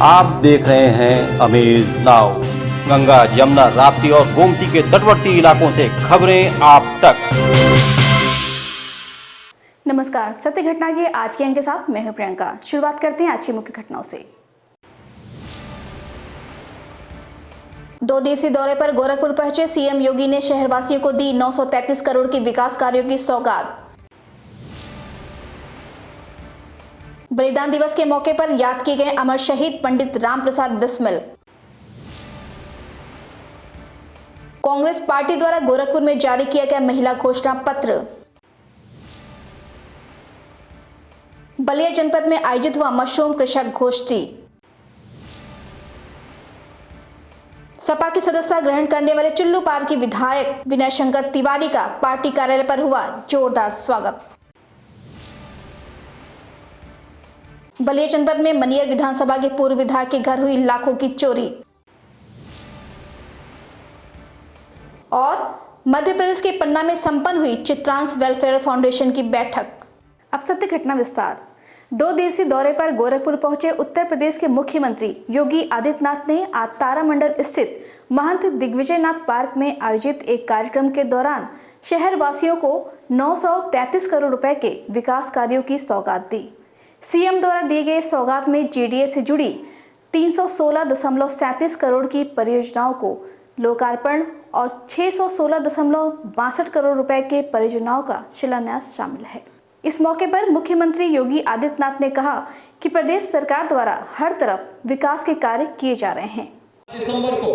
आप देख रहे हैं अमेज नाउ। गंगा, यमुना, राप्ती और गोमती के तटवर्ती इलाकों से खबरें आप तक। नमस्कार, सत्य घटना के आज के अंक के साथ मैं हूं प्रियंका। शुरुआत करते हैं आज की मुख्य घटनाओं से। 2 दिवसीय दौरे पर गोरखपुर पहुंचे सीएम योगी ने शहरवासियों को दी 933 करोड़ की विकास कार्यों की सौगात। बलिदान दिवस के मौके पर याद किए गए अमर शहीद पंडित राम प्रसाद बिस्मिल। कांग्रेस पार्टी द्वारा गोरखपुर में जारी किया गया महिला घोषणा पत्र। बलिया जनपद में आयोजित हुआ मशरूम कृषक गोष्ठी। सपा की सदस्यता ग्रहण करने वाले चुल्लू पार के विधायक विनय शंकर तिवारी का पार्टी कार्यालय पर हुआ जोरदार स्वागत। बलिया जनपद में मनियर विधानसभा के पूर्व विधायक के घर हुई लाखों की चोरी। और मध्य प्रदेश के पन्ना में संपन्न हुई चित्रांश वेलफेयर फाउंडेशन की बैठक। अब सत्य घटना विस्तार। 2 दिवसीय दौरे पर गोरखपुर पहुंचे उत्तर प्रदेश के मुख्यमंत्री योगी आदित्यनाथ ने आज तारामंडल स्थित महंत दिग्विजयनाथ पार्क में आयोजित एक कार्यक्रम के दौरान शहर वासियों को 933 करोड़ रुपए के विकास कार्यों की सौगात दी। सीएम द्वारा दिए गए सौगात में जीडीए से जुड़ी 316.37 करोड़ की परियोजनाओं को लोकार्पण और 616.62 करोड़ रुपए के परियोजनाओं का शिलान्यास शामिल है। इस मौके पर मुख्यमंत्री योगी आदित्यनाथ ने कहा कि प्रदेश सरकार द्वारा हर तरफ विकास के कार्य किए जा रहे हैं। दिसंबर को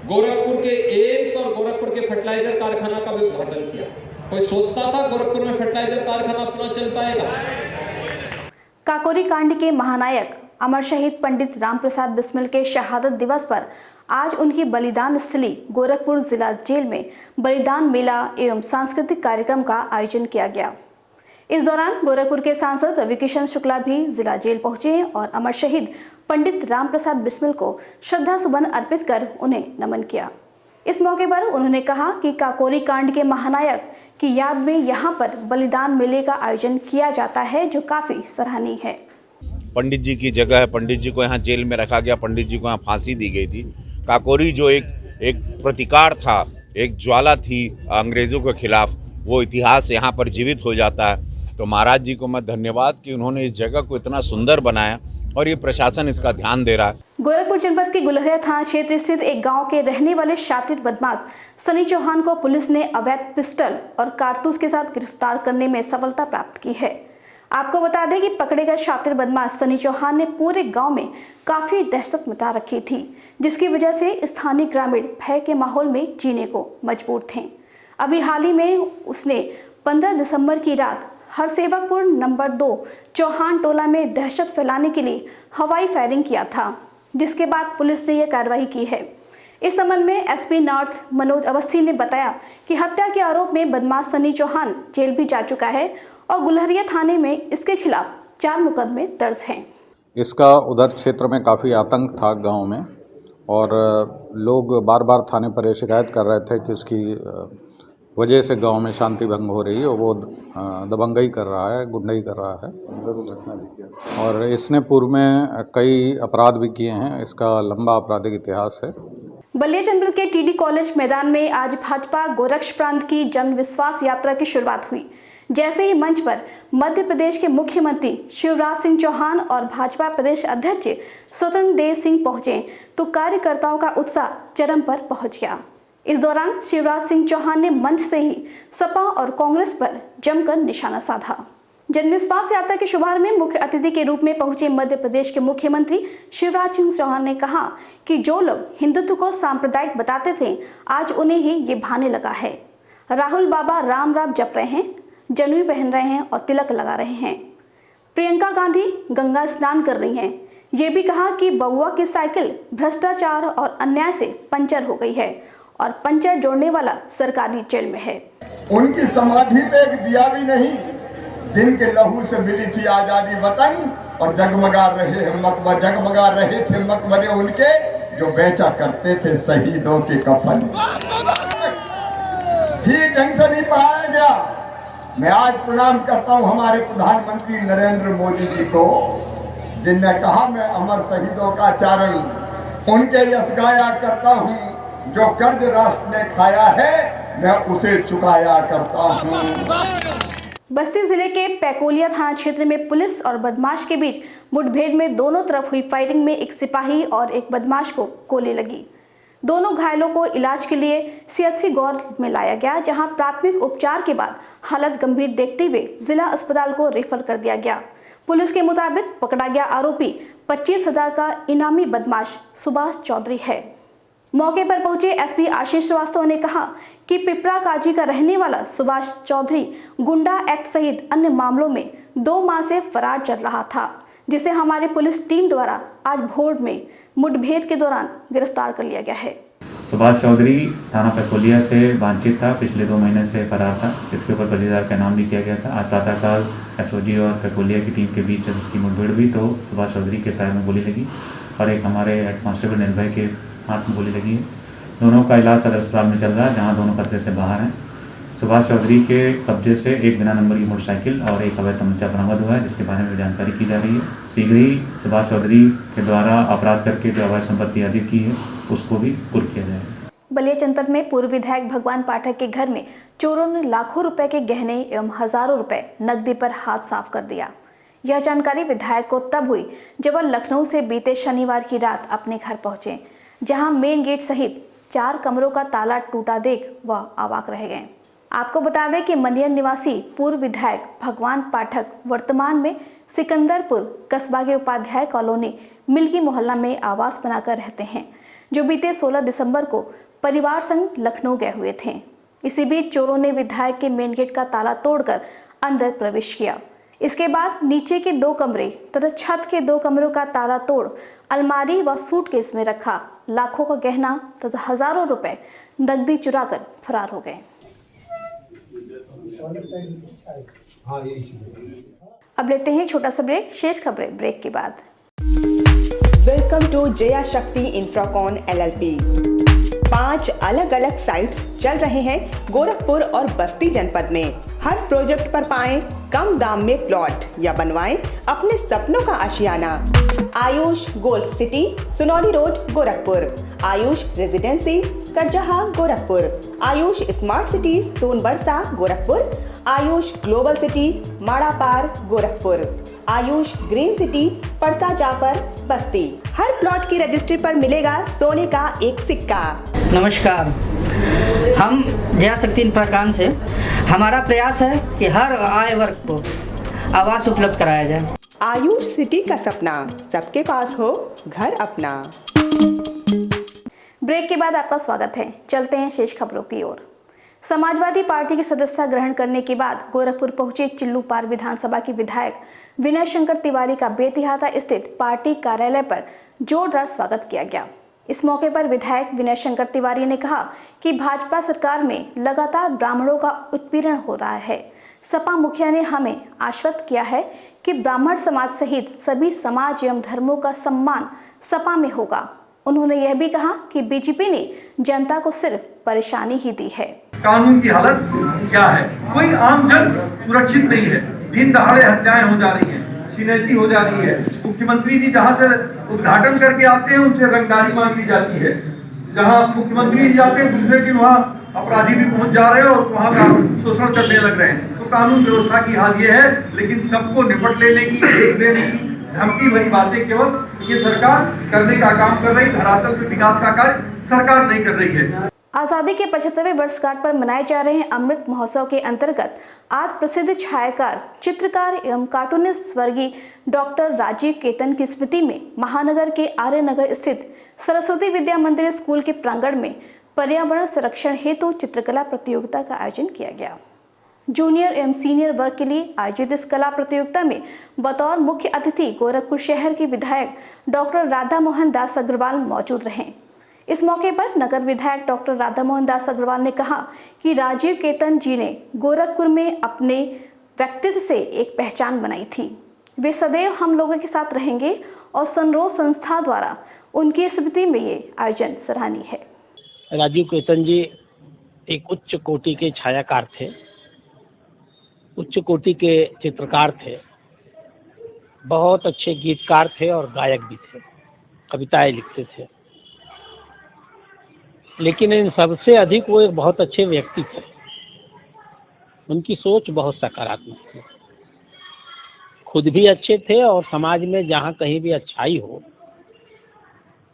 गोरखपुर के एम्स और गोरखपुर के फर्टिलाइजर कारखाना का भी उद्घाटन किया। कोई सोचता था गोरखपुर में फर्टिलाइजर कारखाना अपना चल पाएगा? काकोरी कांड के महानायक अमर शहीद पंडित राम प्रसाद बिस्मिल के शहादत दिवस पर आज उनकी बलिदान स्थली गोरखपुर जिला जेल में बलिदान मेला एवं सांस्कृतिक कार्यक्रम का आयोजन किया गया। इस दौरान गोरखपुर के सांसद रविकिशन शुक्ला भी जिला जेल पहुंचे और अमर शहीद पंडित राम प्रसाद बिस्मिल को श्रद्धा सुमन अर्पित कर उन्हें नमन किया। इस मौके पर उन्होंने कहा कि काकोरी कांड के महानायक की याद में यहां पर बलिदान मेले का आयोजन किया जाता है, जो काफी सराहनीय है। पंडित जी की जगह है, पंडित जी को यहाँ जेल में रखा गया, पंडित जी को यहाँ फांसी दी गई थी। काकोरी जो एक प्रतिकार था, एक ज्वाला थी अंग्रेजों के खिलाफ, वो इतिहास यहाँ पर जीवित हो जाता है। तो महाराज जी को मैं धन्यवाद कि उन्होंने इस जगह को इतना सुंदर बनाया और ये प्रशासन इसका ध्यान दे रहा है। गोरखपुर जनपद के गुलरिया थाना क्षेत्र स्थित एक गांव के रहने वाले शातिर बदमाश सनी चौहान को पुलिस ने अवैध पिस्टल और कारतूस के साथ गिरफ्तार करने में सफलता प्राप्त की है। आपको बता दें कि पकड़े गए शातिर बदमाश सनी चौहान ने पूरे गांव में काफी दहशत मचा रखी थी, जिसकी वजह से स्थानीय ग्रामीण भय के माहौल में जीने को मजबूर थे। अभी हाल ही में उसने 15 दिसंबर की रात हरसेवकपुर नंबर 2 चौहान टोला में दहशत फैलाने के लिए हवाई फायरिंग किया था, जिसके बाद पुलिस ने यह कार्रवाई की है। इस संबंध में एसपी नॉर्थ मनोज अवस्थी ने बताया कि हत्या के आरोप में बदमाश सनी चौहान जेल भी जा चुका है और गुलरिया थाने में इसके खिलाफ 4 मुकदमे दर्ज हैं। इसका उधर क्षेत्र में काफ़ी आतंक था गांव में, और लोग बार बार थाने पर शिकायत कर रहे थे कि उसकी वजह से गांव में शांति भंग हो रही है और वो दबंगई कर रहा है, गुंडई कर रहा है, और इसने पूर्व में कई अपराध भी किए हैं। इसका लंबा आपराधिक इतिहास है। बलिया जनपद के टीडी कॉलेज मैदान में आज भाजपा गोरक्ष प्रांत की जन विश्वास यात्रा की शुरुआत हुई। जैसे ही मंच पर मध्य प्रदेश के मुख्यमंत्री शिवराज सिंह चौहान और भाजपा प्रदेश अध्यक्ष स्वतंत्र देव सिंह पहुंचे तो कार्यकर्ताओं का उत्साह चरम पर पहुंच गया। इस दौरान शिवराज सिंह चौहान ने मंच से ही सपा और कांग्रेस पर जमकर निशाना साधा। जनविश्वास यात्रा के शुभारंभ में मुख्य अतिथि के रूप में पहुंचे मध्य प्रदेश के मुख्यमंत्री शिवराज सिंह चौहान ने कहा कि जो लोग हिंदुत्व को सांप्रदायिक बताते थे, आज उन्हें ही ये भाने लगा है। राहुल बाबा राम राम जप रहे हैं, जनेऊ पहन रहे हैं और तिलक लगा रहे हैं। प्रियंका गांधी गंगा स्नान कर रही हैं। ये भी कहा कि बउआ की साइकिल भ्रष्टाचार और अन्याय से पंचर हो गई है और पंचर जोड़ने वाला सरकारी जेल में है। उनकी समाधि पे एक दिया भी नहीं, जिनके लहू से मिली थी आजादी वतन, और जगमगा रहे मकबर, जगमगा रहे थे मकबरे उनके जो बेचा करते थे शहीदों के कफन। ठीक ढंग से नहीं पढ़ाया गया। मैं आज प्रणाम करता हूं हमारे प्रधानमंत्री नरेंद्र मोदी जी को, जिनने कहा मैं अमर शहीदों का चारण उनके यश गाया करता हूँ, जो कर्ज राष्ट्र ने खाया है मैं उसे चुकाया करता हूँ। बस्ती जिले के पैकोलिया थाना क्षेत्र में पुलिस और बदमाश के बीच मुठभेड़ में दोनों तरफ हुई फायरिंग में एक सिपाही और एक बदमाश को गोली लगी। दोनों घायलों को इलाज के लिए सीएचसी गौर में लाया गया, जहां प्राथमिक उपचार के बाद हालत गंभीर देखते हुए जिला अस्पताल को रेफर कर दिया गया। पुलिस के मुताबिक पकड़ा गया आरोपी 25,000 का इनामी बदमाश सुभाष चौधरी है। मौके पर पहुंचे एसपी आशीष श्रीवास्तव ने कहा कि पिपरा काजी का रहने वाला सुभाष चौधरी गुंडा एक्ट सहित अन्य मामलों में 2 माह से फरार चल रहा था, जिसे हमारी पुलिस टीम द्वारा आज भोर में मुठभेड़ के दौरान गिरफ्तार कर लिया गया है। सुभाष चौधरी थाना पैकोलिया से वांछित था, पिछले 2 महीने से फरार था। इसके ऊपर 25,000 का इनाम भी किया गया था। आज प्रातःकाल एसओजी और पैकोलिया की टीम के बीच जब उसकी मुठभेड़ हुई तो सुभाष चौधरी के पैर में गोली लगी और एक हमारे हेड कांस्टेबल निर्भय के हाथ में गोली लगी है। दोनों का इलाज सदर अस्पताल में चल रहा है, जहाँ दोनों खतरे से बाहर हैं। सुभाष चौधरी के कब्जे से एक बिना नंबर की मोटरसाइकिल और एक अवैध तमंचा बरामद हुआ है, जिसके बारे में जानकारी की जा रही है। शीघ्र ही सुभाष चौधरी के द्वारा अपराध करके जो अवैध संपत्ति अर्जित की है उसको भी कुर्क किया जाएगा। बलिया जनपद में पूर्व विधायक भगवान पाठक के घर में चोरों ने लाखों रुपए के गहने एवं हजारों रुपए नकदी पर हाथ साफ कर दिया। यह जानकारी विधायक को तब हुई जब वह लखनऊ से बीते शनिवार की रात अपने घर पहुंचे, जहां मेन गेट सहित 4 कमरों का ताला टूटा देख वह अवाक रह गए। आपको बता दें कि मनियर निवासी पूर्व विधायक भगवान पाठक वर्तमान में सिकंदरपुर कस्बा के उपाध्याय कॉलोनी मिल्की मोहल्ला में आवास बनाकर रहते हैं, जो बीते 16 दिसंबर को परिवार संग लखनऊ गए हुए थे। इसी बीच चोरों ने विधायक के मेन गेट का ताला तोड़कर अंदर प्रवेश किया। इसके बाद नीचे के 2 कमरे तथा छत के 2 कमरों का ताला तोड़ अलमारी व सूटकेस में रखा लाखों का गहना तथा हजारों रुपए नकदी चुराकर फरार हो गए। अब लेते हैं छोटा सा ब्रेक। शेष खबरें ब्रेक के बाद। वेलकम टू जया शक्ति इंफ्राकॉन LLP। 5 अलग अलग साइट्स चल रहे हैं गोरखपुर और बस्ती जनपद में। हर प्रोजेक्ट पर पाएं कम दाम में प्लॉट या बनवाएं अपने सपनों का आशियाना। Ayush golf city, Sunauli road, Gorakhpur. Ayush residency, Karjaha, Gorakhpur. Ayush smart city, Sonbarsa, Gorakhpur. Ayush global city, Madapar, Gorakhpur. Ayush green city, Parsa Jafar, Basti. हर प्लॉट की रजिस्ट्री पर मिलेगा सोने का एक सिक्का। नमस्कार, हम जया शक्ति इंफ्राकॉन से। हमारा प्रयास है कि हर आय वर्ग को आवास उपलब्ध कराया जाए। आयुष सिटी का सपना, सबके पास हो घर अपना। ब्रेक के बाद आपका स्वागत है। चलते हैं शेष खबरों की ओर। समाजवादी पार्टी की सदस्यता ग्रहण करने के बाद गोरखपुर पहुंचे चिल्लूपार विधानसभा के विधायक विनय शंकर तिवारी का बेतिहाता स्थित पार्टी कार्यालय पर जोरदार स्वागत किया गया। इस मौके पर विधायक विनय शंकर तिवारी ने कहा कि भाजपा सरकार में लगातार ब्राह्मणों का उत्पीड़न हो रहा है। सपा मुखिया ने हमें आश्वस्त किया है कि ब्राह्मण समाज सहित सभी समाज एवं धर्मों का सम्मान सपा में होगा। उन्होंने यह भी कहा कि बीजेपी ने जनता को सिर्फ परेशानी ही दी है। कानून की हालत क्या है? कोई आम जन सुरक्षित नहीं है। दिन दहाड़े हत्याएं हो जा रही हैं, छिनैती हो जा रही है। मुख्यमंत्री जी जहाँ से उद्घाटन करके आते हैं उनसे रंगदारी मांग ली जाती है। जहाँ मुख्यमंत्री जी जाते हैं दूसरे दिन वहाँ अपराधी भी पहुँच जा रहे हैं और वहाँ का शोषण करने लग रहे हैं। तो कानून व्यवस्था की हाल ये है, लेकिन सबको निपट लेने की, देख लेने की धमकी भरी बातें केवल ये सरकार करने का काम कर रही, धरातल पे विकास का कार्य सरकार नहीं कर रही है। आज़ादी के 75वें वर्षगांठ पर मनाए जा रहे अमृत महोत्सव के अंतर्गत आज प्रसिद्ध छायाकार, चित्रकार एवं कार्टूनिस्ट स्वर्गीय डॉक्टर राजीव केतन की स्मृति में महानगर के आर्य नगर स्थित सरस्वती विद्या मंदिर स्कूल के प्रांगण में पर्यावरण संरक्षण हेतु चित्रकला प्रतियोगिता का आयोजन किया गया। जूनियर एवं सीनियर वर्ग के लिए आयोजित इस कला प्रतियोगिता में बतौर मुख्य अतिथि गोरखपुर शहर के विधायक डॉक्टर राधा मोहन दास अग्रवाल मौजूद रहे। इस मौके पर नगर विधायक डॉक्टर राधा मोहन दास अग्रवाल ने कहा कि राजीव केतन जी ने गोरखपुर में अपने व्यक्तित्व से एक पहचान बनाई थी। वे सदैव हम लोगों के साथ रहेंगे और सनरोज संस्था द्वारा उनकी स्मृति में ये आयोजन सराहनीय है। राजीव केतन जी एक उच्च कोटि के छायाकार थे, उच्च कोटि के चित्रकार थे। बहुत अच्छे गीतकार थे और गायक भी थे, कविताएं लिखते थे। लेकिन इन सबसे अधिक वो एक बहुत अच्छे व्यक्ति थे। उनकी सोच बहुत सकारात्मक थी, खुद भी अच्छे थे और समाज में जहाँ कहीं भी अच्छाई हो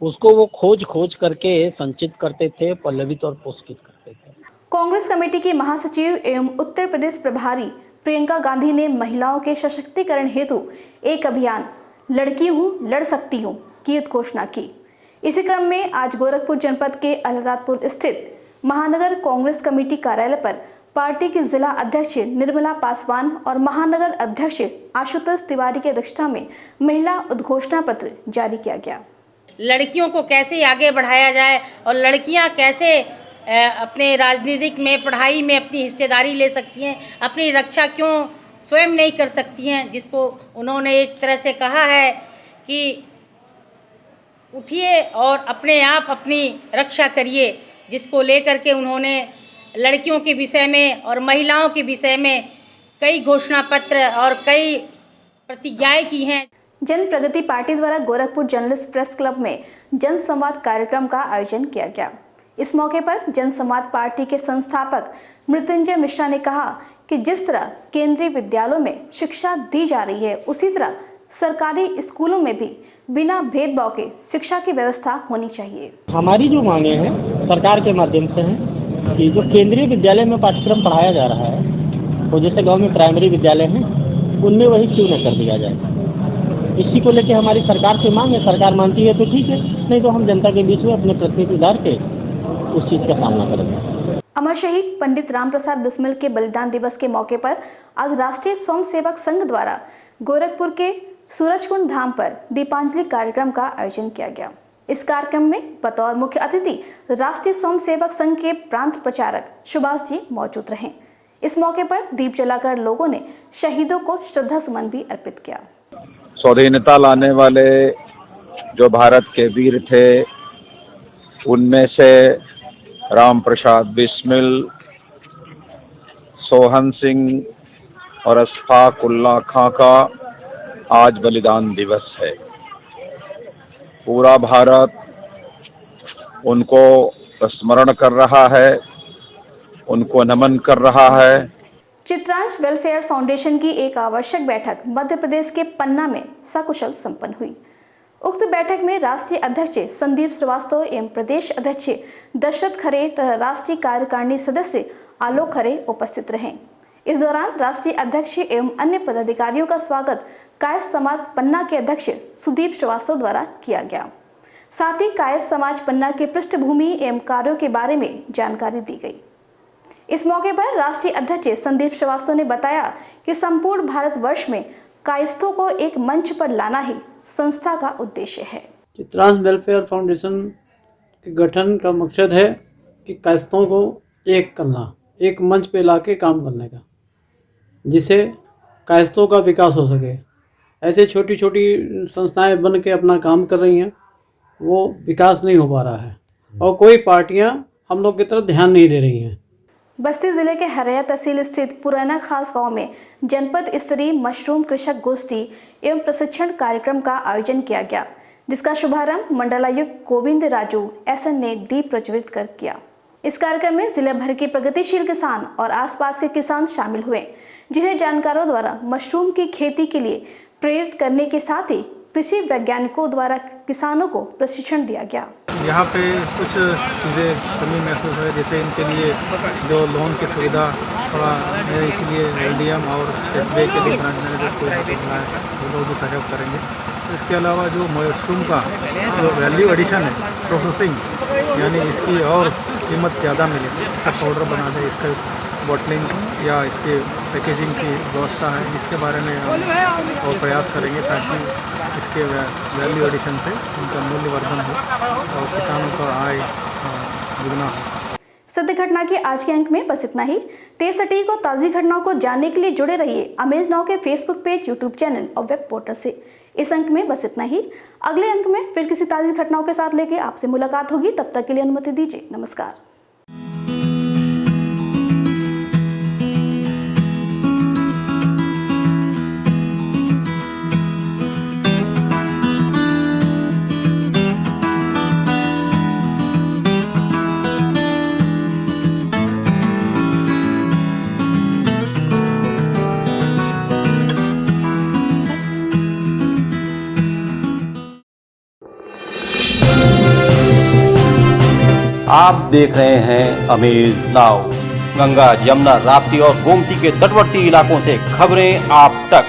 उसको वो खोज करके संचित करते थे, पल्लवित और पुष्पित करते थे। कांग्रेस कमेटी की महासचिव एवं उत्तर प्रदेश प्रभारी प्रियंका गांधी ने महिलाओं के सशक्तिकरण हेतु एक अभियान लड़की हूँ लड़ सकती हूँ की घोषणा की। इसी क्रम में आज गोरखपुर जनपद के अलगातपुर स्थित महानगर कांग्रेस कमेटी कार्यालय पर पार्टी की जिला अध्यक्ष निर्मला पासवान और महानगर अध्यक्ष आशुतोष तिवारी की अध्यक्षता में महिला उद्घोषणा पत्र जारी किया गया। लड़कियों को कैसे आगे बढ़ाया जाए और लड़कियां कैसे अपने राजनीतिक में, पढ़ाई में अपनी हिस्सेदारी ले सकती हैं, अपनी रक्षा क्यों स्वयं नहीं कर सकती हैं, जिसको उन्होंने एक तरह से कहा है कि उठिए और अपने आप अपनी रक्षा करिए, जिसको लेकर के उन्होंने लड़कियों के विषय में और महिलाओं के विषय में कई घोषणा पत्र और कई प्रतिज्ञाएं की हैं। जन प्रगति पार्टी द्वारा गोरखपुर जर्नलिस्ट प्रेस क्लब में जन संवाद कार्यक्रम का आयोजन किया गया। इस मौके पर जन संवाद पार्टी के संस्थापक मृत्युंजय मिश्रा ने कहा कि जिस तरह केंद्रीय विद्यालयों में शिक्षा दी जा रही है, उसी तरह सरकारी स्कूलों में भी बिना भेदभाव के शिक्षा की व्यवस्था होनी चाहिए। हमारी जो मांगे हैं सरकार के माध्यम से है कि जो केंद्रीय विद्यालय में पाठ्यक्रम पढ़ाया जा रहा है, वो जैसे गांव में प्राइमरी विद्यालय हैं, उनमें वही क्यों न कर दिया जाए। इसी को लेकर हमारी सरकार से मांग है। सरकार मानती है तो ठीक है, नहीं तो हम जनता के बीच में अपने प्रतिनिधि डाल के उस चीज़ का सामना करेंगे। अमर शहीद पंडित राम प्रसाद बिस्मिल के बलिदान दिवस के मौके पर आज राष्ट्रीय स्वयं सेवक संघ द्वारा गोरखपुर के सूरजकुंड धाम पर दीपांजलि कार्यक्रम का आयोजन किया गया। इस कार्यक्रम में बतौर मुख्य अतिथि राष्ट्रीय स्वयं सेवक संघ के प्रांत प्रचारक सुभाष जी मौजूद रहे। इस मौके पर दीप जलाकर लोगों ने शहीदों को श्रद्धा सुमन भी अर्पित किया। स्वाधीनता लाने वाले जो भारत के वीर थे, उनमें से राम प्रसाद बिस्मिल, सोहन सिंह और अशफाक उल्लाह खां का आज बलिदान दिवस है। पूरा भारत उनको स्मरण कर रहा है, उनको नमन कर रहा है। चित्रांश वेलफेयर फाउंडेशन की एक आवश्यक बैठक मध्य प्रदेश के पन्ना में सकुशल संपन्न हुई। उक्त बैठक में राष्ट्रीय अध्यक्ष संदीप श्रीवास्तव एवं प्रदेश अध्यक्ष दशरथ खरे तथा राष्ट्रीय कार्यकारिणी सदस्य आलोक खरे उपस्थित रहे। इस दौरान राष्ट्रीय अध्यक्ष एवं अन्य पदाधिकारियों का स्वागत कायस्थ समाज पन्ना के अध्यक्ष सुदीप श्रीवास्तव द्वारा किया गया। साथ ही कायस्थ समाज पन्ना के पृष्ठभूमि एवं कार्यों के बारे में जानकारी दी गई। इस मौके पर राष्ट्रीय अध्यक्ष संदीप श्रीवास्तव ने बताया कि संपूर्ण भारतवर्ष में कायस्थों को एक मंच पर लाना ही संस्था का उद्देश्य है। चित्रांश वेलफेयर फाउंडेशन के गठन का मकसद है कि कायस्थों को एक करना, एक मंच पे लाके काम करने का, जिससे कायस्थों का विकास हो सके। ऐसे छोटी छोटी संस्थाएं बन के अपना काम कर रही हैं, वो विकास नहीं हो पा रहा है और कोई पार्टियां हम लोग की तरफ ध्यान नहीं दे रही हैं। बस्ती जिले के हरैया तहसील स्थित पुराना खास गांव में जनपद स्तरीय मशरूम कृषक गोष्ठी एवं प्रशिक्षण कार्यक्रम का आयोजन किया गया, जिसका शुभारंभ मंडलायुक्त गोविंद राजू SN ने दीप प्रज्वलित कर किया। इस कार्यक्रम में जिले भर के प्रगतिशील किसान और आसपास के किसान शामिल हुए, जिन्हें जानकारों द्वारा मशरूम की खेती के लिए प्रेरित करने के साथ ही कृषि वैज्ञानिकों द्वारा किसानों को प्रशिक्षण दिया गया। यहाँ पे कुछ चीज़ें कमी महसूस है, जैसे इनके लिए जो लोन की सुविधा थोड़ा है, इसलिए LDM और SBI के लिए ब्रांच मैनेजर को वो लोग भी सहयोग करेंगे। इसके अलावा जो मशरूम का जो वैल्यू एडिशन है, प्रोसेसिंग, यानी इसकी और कीमत ज़्यादा मिले, इसका पाउडर बना दे, इसका बॉटलिंग या इसके पैकेजिंग की व्यवस्था है, इसके बारे में हम और प्रयास करेंगे ताकि इसके वैल्यू एडिशन से उनका मूल्यवर्धन हो और किसानों का आय दुगना हो। सत्य घटना के आज के अंक में बस इतना ही। तेज सटीक और ताज़ी घटनाओं को जानने के लिए जुड़े रहिए अमेज नाउ के फेसबुक पेज, यूट्यूब चैनल और वेब पोर्टल से। इस अंक में बस इतना ही। अगले अंक में फिर किसी ताज़ी घटनाओं के साथ लेके आपसे मुलाकात होगी। तब तक के लिए अनुमति दीजिए। नमस्कार। आप देख रहे हैं अमेज नाउ। गंगा, यमुना, राप्ती और गोमती के तटवर्ती इलाकों से खबरें आप तक।